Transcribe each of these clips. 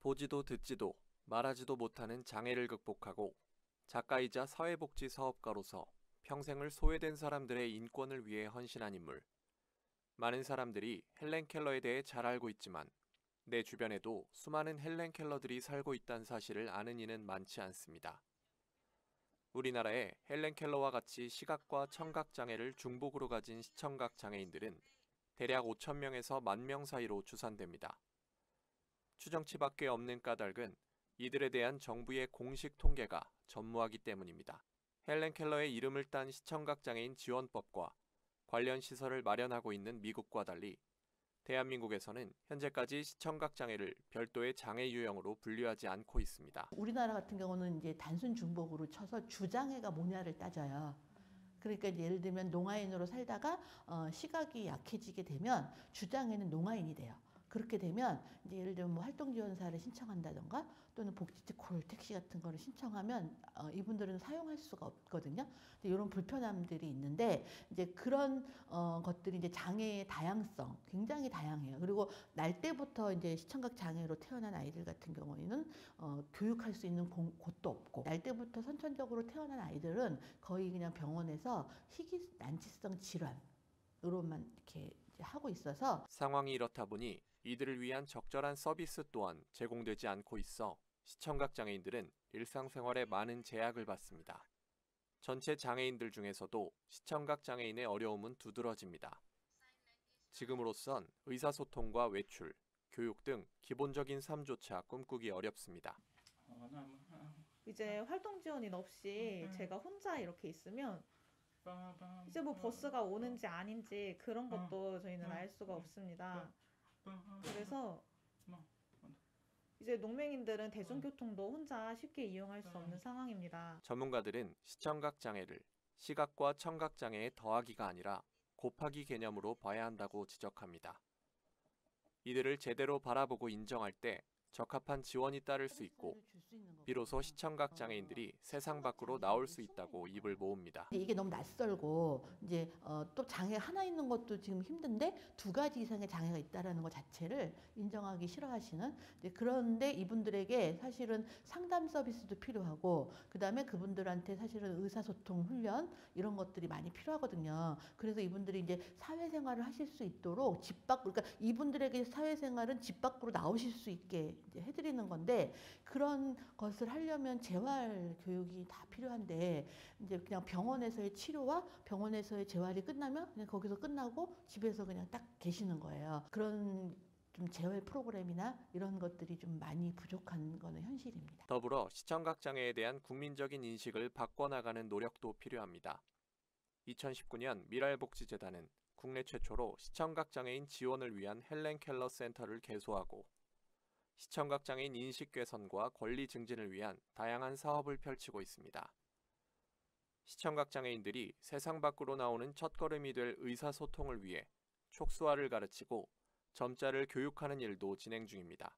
보지도 듣지도 말하지도 못하는 장애를 극복하고 작가이자 사회복지 사업가로서 평생을 소외된 사람들의 인권을 위해 헌신한 인물. 많은 사람들이 헬렌 켈러에 대해 잘 알고 있지만 내 주변에도 수많은 헬렌 켈러들이 살고 있다는 사실을 아는 이는 많지 않습니다. 우리나라에 헬렌 켈러와 같이 시각과 청각 장애를 중복으로 가진 시청각 장애인들은 대략 5천 명에서 1만 명 사이로 추산됩니다. 추정치밖에 없는 까닭은 이들에 대한 정부의 공식 통계가 전무하기 때문입니다. 헬렌 켈러의 이름을 딴 시청각 장애인 지원법과 관련 시설을 마련하고 있는 미국과 달리 대한민국에서는 현재까지 시청각 장애를 별도의 장애 유형으로 분류하지 않고 있습니다. 우리나라 같은 경우는 이제 단순 중복으로 쳐서 주장애가 뭐냐를 따져요. 그러니까 예를 들면 농아인으로 살다가 시각이 약해지게 되면 주장애는 농아인이 돼요. 그렇게 되면 이제 예를 들면 뭐 활동지원사를 신청한다던가 또는 복지콜 택시 같은 거를 신청하면 이분들은 사용할 수가 없거든요. 이런 불편함들이 있는데 이제 그런 것들이 이제 장애의 다양성 굉장히 다양해요. 그리고 날 때부터 이제 시청각 장애로 태어난 아이들 같은 경우에는 교육할 수 있는 곳도 없고 날 때부터 선천적으로 태어난 아이들은 거의 그냥 병원에서 희귀 난치성 질환으로만 이렇게 하고 있어서 상황이 이렇다 보니 이들을 위한 적절한 서비스 또한 제공되지 않고 있어 시청각 장애인들은 일상생활에 많은 제약을 받습니다. 전체 장애인들 중에서도 시청각 장애인의 어려움은 두드러집니다. 지금으로선 의사소통과 외출, 교육 등 기본적인 삶조차 꿈꾸기 어렵습니다. 이제 활동 지원인 없이 제가 혼자 이렇게 있으면 이제 뭐 버스가 오는지 아닌지 그런 것도 저희는 알 수가 없습니다. 그래서 이제 농맹인들은 대중교통도 혼자 쉽게 이용할 수 없는 상황입니다. 전문가들은 시청각 장애를 시각과 청각 장애의 더하기가 아니라 곱하기 개념으로 봐야 한다고 지적합니다. 이들을 제대로 바라보고 인정할 때 적합한 지원이 따를 수 있고 비로소 시청각 장애인들이 세상 밖으로 나올 수 있다고 입을 모읍니다. 이게 너무 낯설고 이제 또 장애 하나 있는 것도 지금 힘든데 2가지 이상의 장애가 있다라는 것 자체를 인정하기 싫어하시는 그런데 이분들에게 사실은 상담 서비스도 필요하고 그다음에 그분들한테 사실은 의사소통 훈련 이런 것들이 많이 필요하거든요. 그래서 이분들이 이제 사회생활을 하실 수 있도록 그러니까 이분들에게 사회생활은 집 밖으로 나오실 수 있게 이제 해드리는 건데 그런 것을 하려면 재활 교육이 다 필요한데 이제 그냥 병원에서의 치료와 병원에서의 재활이 끝나면 그냥 거기서 끝나고 집에서 그냥 딱 계시는 거예요. 그런 좀 재활 프로그램이나 이런 것들이 좀 많이 부족한 거는 현실입니다. 더불어 시청각 장애에 대한 국민적인 인식을 바꿔나가는 노력도 필요합니다. 2019년 미랄복지재단은 국내 최초로 시청각 장애인 지원을 위한 헬렌 켈러 센터를 개소하고 시청각 장애인 인식 개선과 권리 증진을 위한 다양한 사업을 펼치고 있습니다. 시청각 장애인들이 세상 밖으로 나오는 첫걸음이 될 의사소통을 위해 촉수화를 가르치고 점자를 교육하는 일도 진행 중입니다.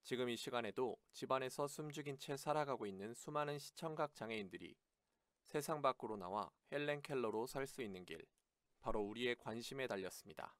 지금 이 시간에도 집안에서 숨죽인 채 살아가고 있는 수많은 시청각 장애인들이 세상 밖으로 나와 헬렌 켈러로 살 수 있는 길, 바로 우리의 관심에 달렸습니다.